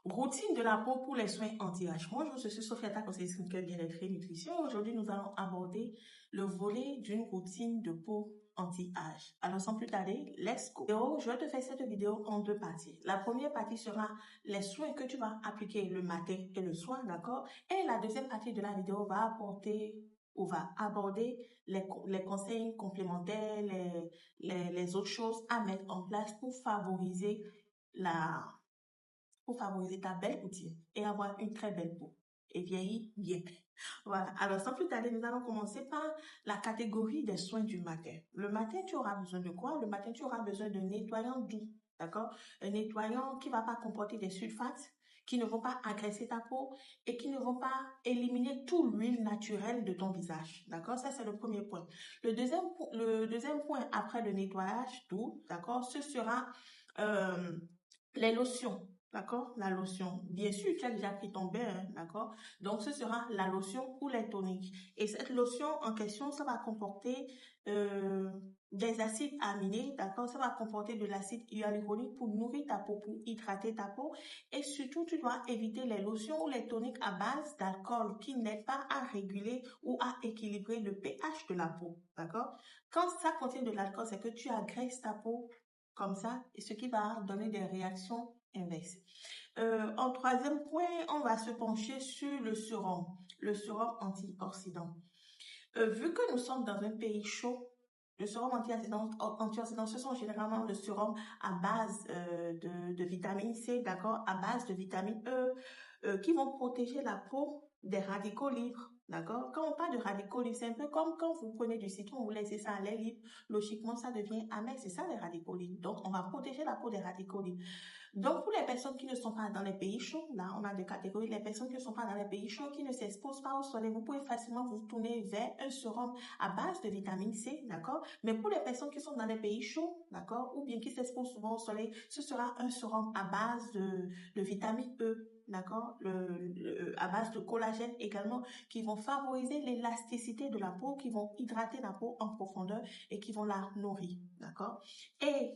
Routine de la peau pour les soins anti-âge. Bonjour, je suis Sofiata, conseillère skincare bien-être et nutrition. Aujourd'hui, nous allons aborder le volet d'une routine de peau anti-âge. Alors, sans plus tarder, let's go. Je vais te faire cette vidéo en deux parties. La première partie sera les soins que tu vas appliquer le matin et le soir, d'accord? Et la deuxième partie de la vidéo va aborder les conseils complémentaires, les autres choses à mettre en place pour favoriser ta belle routine et avoir une très belle peau et vieillir bien. Voilà. Alors, sans plus tarder, nous allons commencer par la catégorie des soins du matin. Le matin, tu auras besoin de quoi? Le matin, tu auras besoin d'un nettoyant doux, d'accord? Un nettoyant qui ne va pas comporter des sulfates, qui ne vont pas agresser ta peau et qui ne vont pas éliminer tout l'huile naturelle de ton visage, d'accord? Ça, c'est le premier point. Le deuxième point après le nettoyage doux, d'accord, ce sera les lotions. D'accord? La lotion. Bien sûr, tu as déjà pris ton bain, hein, d'accord? Donc, ce sera la lotion ou les toniques. Et cette lotion en question, ça va comporter des acides aminés, d'accord? Ça va comporter de l'acide hyaluronique pour nourrir ta peau, pour hydrater ta peau. Et surtout, tu dois éviter les lotions ou les toniques à base d'alcool qui n'aident pas à réguler ou à équilibrer le pH de la peau, d'accord? Quand ça contient de l'alcool, c'est que tu agresses ta peau comme ça, et ce qui va donner des réactions inverses. En troisième point, on va se pencher sur le sérum antioxydant. Vu que nous sommes dans un pays chaud, le sérum antioxydant, ce sont généralement le sérum à base de vitamine C, d'accord, à base de vitamine E, qui vont protéger la peau des radicaux libres, d'accord. Quand on parle de radicaux libres, c'est un peu comme quand vous prenez du citron, vous laissez ça à l'air libre, logiquement ça devient amer, c'est ça les radicaux libres. Donc on va protéger la peau des radicaux libres. Donc, pour les personnes qui ne sont pas dans les pays chauds, là, on a deux catégories. Les personnes qui ne sont pas dans les pays chauds, qui ne s'exposent pas au soleil, vous pouvez facilement vous tourner vers un sérum à base de vitamine C, d'accord? Mais pour les personnes qui sont dans les pays chauds, d'accord, ou bien qui s'exposent souvent au soleil, ce sera un sérum à base de vitamine E, d'accord, à base de collagène également, qui vont favoriser l'élasticité de la peau, qui vont hydrater la peau en profondeur et qui vont la nourrir, d'accord? Et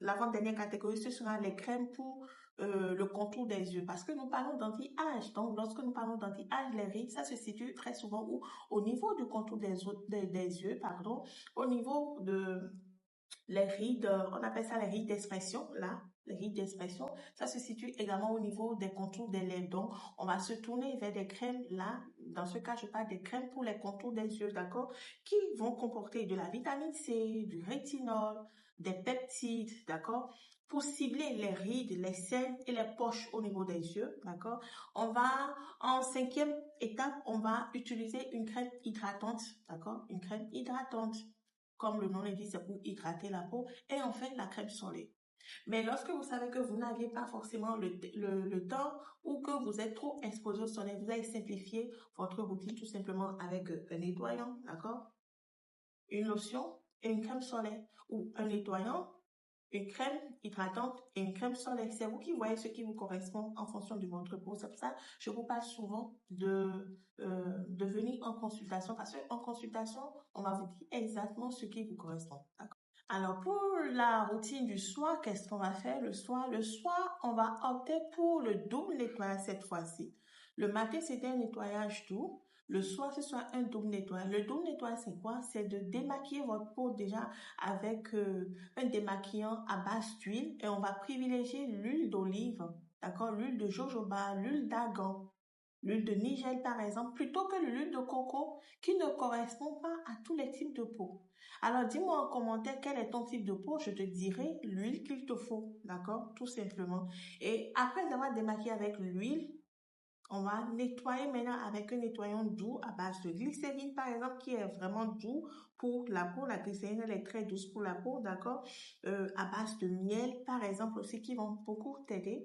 l'avant-dernière catégorie, ce sera les crèmes pour le contour des yeux. Parce que nous parlons d'anti-âge. Donc, lorsque nous parlons d'anti-âge, les rides, ça se situe très souvent au niveau du contour des yeux, pardon, au niveau de les rides, on appelle ça les rides d'expression, là. Les rides d'expression, ça se situe également au niveau des contours des lèvres. Donc, on va se tourner vers des crèmes, là. Dans ce cas, je parle des crèmes pour les contours des yeux, d'accord, qui vont comporter de la vitamine C, du rétinol, des peptides, d'accord, pour cibler les rides, les cernes et les poches au niveau des yeux, d'accord. En cinquième étape, on va utiliser une crème hydratante, d'accord, une crème hydratante. Comme le nom l'indique, c'est pour hydrater la peau. Et enfin, la crème solaire. Mais lorsque vous savez que vous n'aviez pas forcément le temps ou que vous êtes trop exposé au soleil, vous allez simplifier votre routine tout simplement avec un nettoyant, d'accord? Une lotion et une crème solaire. Ou un nettoyant, une crème hydratante et une crème solaire. C'est vous qui voyez ce qui vous correspond en fonction de votre peau. C'est pour ça que je vous parle souvent de venir en consultation parce qu'en consultation, on va vous dire exactement ce qui vous correspond. D'accord? Alors, pour la routine du soir, qu'est-ce qu'on va faire le soir? Le soir, on va opter pour le double nettoyage cette fois-ci. Le matin, c'était un nettoyage doux. Le soir, ce sera un double nettoyage. Le double nettoyage, c'est quoi? C'est de démaquiller votre peau déjà avec un démaquillant à base d'huile et on va privilégier l'huile d'olive, d'accord? L'huile de jojoba, l'huile d'argan, l'huile de nigel par exemple, plutôt que l'huile de coco qui ne correspond pas à tous les types de peau. Alors dis-moi en commentaire quel est ton type de peau, je te dirai l'huile qu'il te faut, d'accord? Tout simplement. Et après avoir démaquillé avec l'huile, on va nettoyer maintenant avec un nettoyant doux à base de glycérine, par exemple, qui est vraiment doux pour la peau. La glycérine, elle est très douce pour la peau, d'accord? À base de miel, par exemple, aussi, qui vont beaucoup t'aider.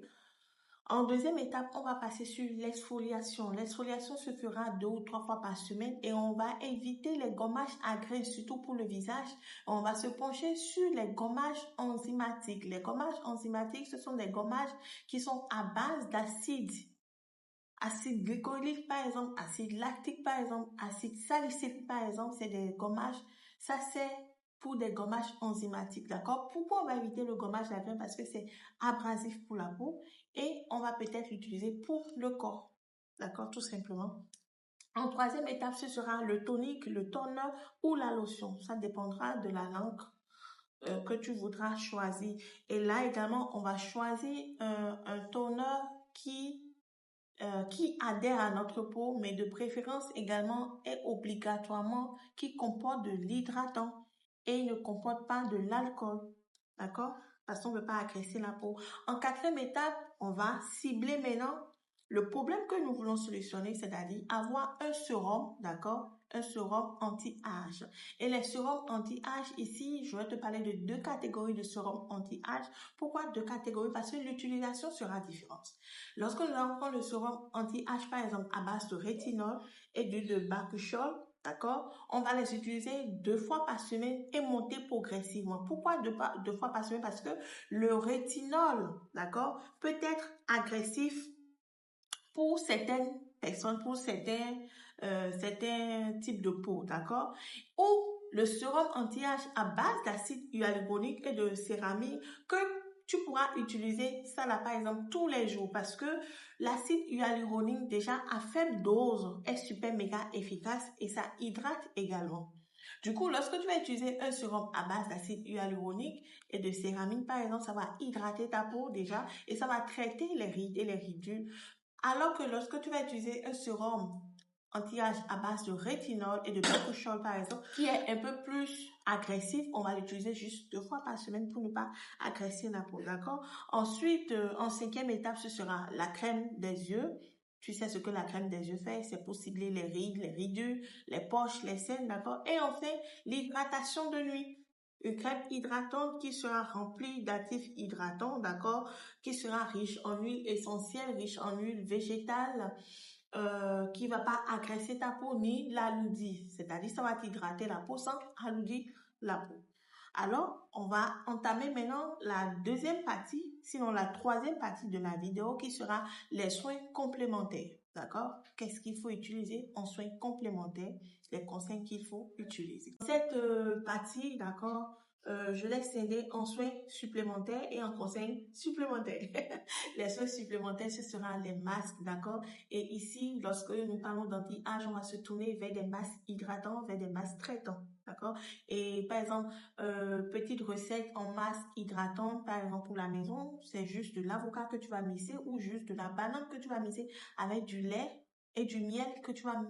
En deuxième étape, on va passer sur l'exfoliation. L'exfoliation se fera 2 ou 3 fois par semaine et on va éviter les gommages à grains, surtout pour le visage. On va se pencher sur les gommages enzymatiques. Les gommages enzymatiques, ce sont des gommages qui sont à base d'acide glycolique par exemple, acide lactique par exemple, acide salicylique par exemple, c'est des gommages. Ça c'est pour des gommages enzymatiques, d'accord? Pourquoi on va éviter le gommage labial? Parce que c'est abrasif pour la peau et on va peut-être l'utiliser pour le corps, d'accord? Tout simplement. En troisième étape, ce sera le tonique, le toner ou la lotion. Ça dépendra de la langue que tu voudras choisir. Et là également, on va choisir un toner qui adhère à notre peau, mais de préférence également et obligatoirement qui comporte de l'hydratant et ne comporte pas de l'alcool. D'accord? Parce qu'on ne veut pas agresser la peau. En quatrième étape, on va cibler maintenant le problème que nous voulons solutionner, c'est-à-dire avoir un sérum, d'accord? Un sérum anti-âge. Et les sérums anti-âge, ici, je vais te parler de deux catégories de sérums anti-âge. Pourquoi deux catégories? Parce que l'utilisation sera différente. Lorsque nous avons le sérum anti-âge, par exemple, à base de rétinol et d'huile de bakuchiol, d'accord, on va les utiliser 2 fois par semaine et monter progressivement. Pourquoi 2 fois par semaine? Parce que le rétinol, d'accord, peut être agressif pour certaines personnes, pour certains types de peau, d'accord? Ou le sérum anti-âge à base d'acide hyaluronique et de céramide que tu pourras utiliser ça là par exemple tous les jours parce que l'acide hyaluronique déjà à faible dose est super méga efficace et ça hydrate également. Du coup, lorsque tu vas utiliser un sérum à base d'acide hyaluronique et de céramide par exemple, ça va hydrater ta peau déjà et ça va traiter les rides et les ridules. Alors que lorsque tu vas utiliser un sérum anti-âge à base de rétinol et de bakuchiol par exemple, qui est un peu plus agressif, on va l'utiliser juste 2 fois par semaine pour ne pas agresser la peau, d'accord? Ensuite, en cinquième étape, ce sera la crème des yeux. Tu sais ce que la crème des yeux fait, c'est pour cibler les rides, les ridules, les poches, les cernes, d'accord? Et enfin, l'hydratation de nuit. Une crème hydratante qui sera remplie d'actifs hydratants, d'accord, qui sera riche en huile essentielle, riche en huile végétale, qui va pas agresser ta peau ni l'alourdir. C'est-à-dire, ça va t'hydrater la peau sans alourdir la peau. Alors, on va entamer maintenant la deuxième partie, sinon la troisième partie de la vidéo qui sera les soins complémentaires. D'accord? Qu'est-ce qu'il faut utiliser en soins complémentaires? Les conseils qu'il faut utiliser. Cette partie, d'accord, je l'ai scindée en soins supplémentaires et en conseils supplémentaires. Les soins supplémentaires, ce sera les masques, d'accord? Et ici, lorsque nous parlons d'anti-âge, on va se tourner vers des masques hydratants, vers des masques traitants, d'accord? Et par exemple, petite recette en masque hydratant, par exemple pour la maison, c'est juste de l'avocat que tu vas mixer ou juste de la banane que tu vas mixer avec du lait et du miel que tu vas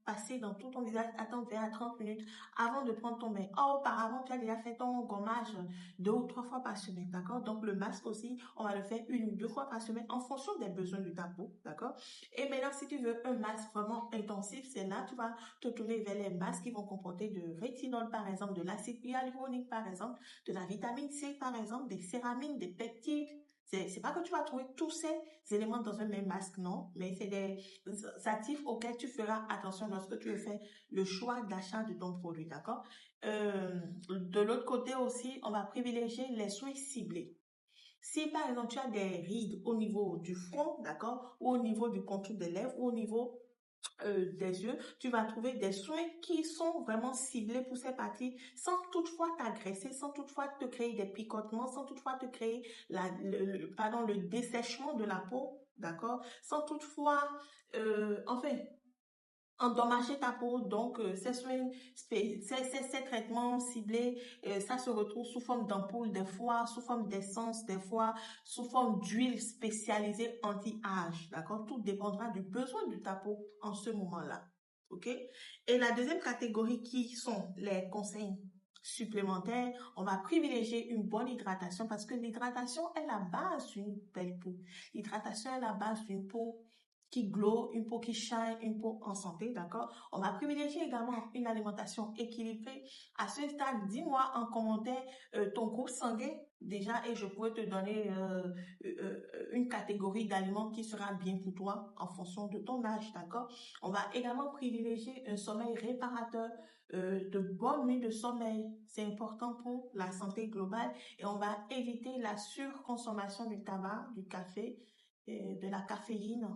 passer dans tout ton visage, attendre 20 à 30 minutes avant de prendre ton bain. Or, auparavant, tu as déjà fait ton gommage 2 ou 3 fois par semaine, d'accord? Donc, le masque aussi, on va le faire 1 ou 2 fois par semaine en fonction des besoins de ta peau, d'accord? Et maintenant, si tu veux un masque vraiment intensif, c'est là, tu vas te tourner vers les masques qui vont comporter de rétinol, par exemple, de l'acide hyaluronique, par exemple, de la vitamine C, par exemple, des céramines, des peptides. C'est pas que tu vas trouver tous ces éléments dans un même masque, non, mais c'est des actifs auxquels tu feras attention lorsque tu veux faire le choix d'achat de ton produit, d'accord? De l'autre côté aussi, on va privilégier les soins ciblés. Si par exemple tu as des rides au niveau du front, d'accord, ou au niveau du contour des lèvres, ou au niveau des yeux, tu vas trouver des soins qui sont vraiment ciblés pour ces parties sans toutefois t'agresser, sans toutefois te créer des picotements, sans toutefois te créer le dessèchement de la peau, d'accord, sans toutefois, enfin, endommager ta peau. Donc, ces traitements ciblés, ça se retrouve sous forme d'ampoules des fois, sous forme d'essence des fois, sous forme d'huile spécialisée anti-âge. D'accord? Tout dépendra du besoin de ta peau en ce moment-là. OK? Et la deuxième catégorie qui sont les conseils supplémentaires, on va privilégier une bonne hydratation parce que l'hydratation est la base d'une belle peau. L'hydratation est la base d'une peau qui glow, une peau qui shine, une peau en santé, d'accord? On va privilégier également une alimentation équilibrée. À ce stade, dis-moi en commentaire ton groupe sanguin déjà et je pourrais te donner une catégorie d'aliments qui sera bien pour toi en fonction de ton âge, d'accord? On va également privilégier un sommeil réparateur, de bonnes nuits de sommeil. C'est important pour la santé globale et on va éviter la surconsommation du tabac, du café, de la caféine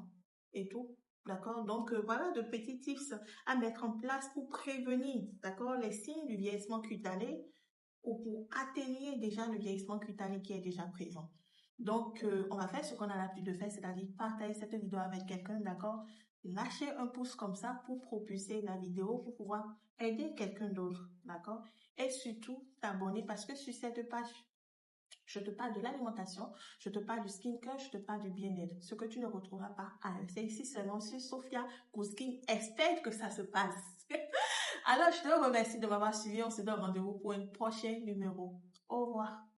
et tout. D'accord? Donc, voilà de petits tips à mettre en place pour prévenir, d'accord, les signes du vieillissement cutané ou pour atténuer déjà le vieillissement cutané qui est déjà présent. Donc, on va faire ce qu'on a l'habitude de faire, c'est-à-dire partager cette vidéo avec quelqu'un, d'accord? Lâcher un pouce comme ça pour propulser la vidéo, pour pouvoir aider quelqu'un d'autre, d'accord? Et surtout, t'abonner parce que sur cette page, je te parle de l'alimentation, je te parle du skincare, je te parle du bien-être. Ce que tu ne retrouveras pas ailleurs. C'est ici seulement sur Sophia Kouskin Expert que ça se passe. Alors, je te remercie de m'avoir suivi. On se donne rendez-vous pour un prochain numéro. Au revoir.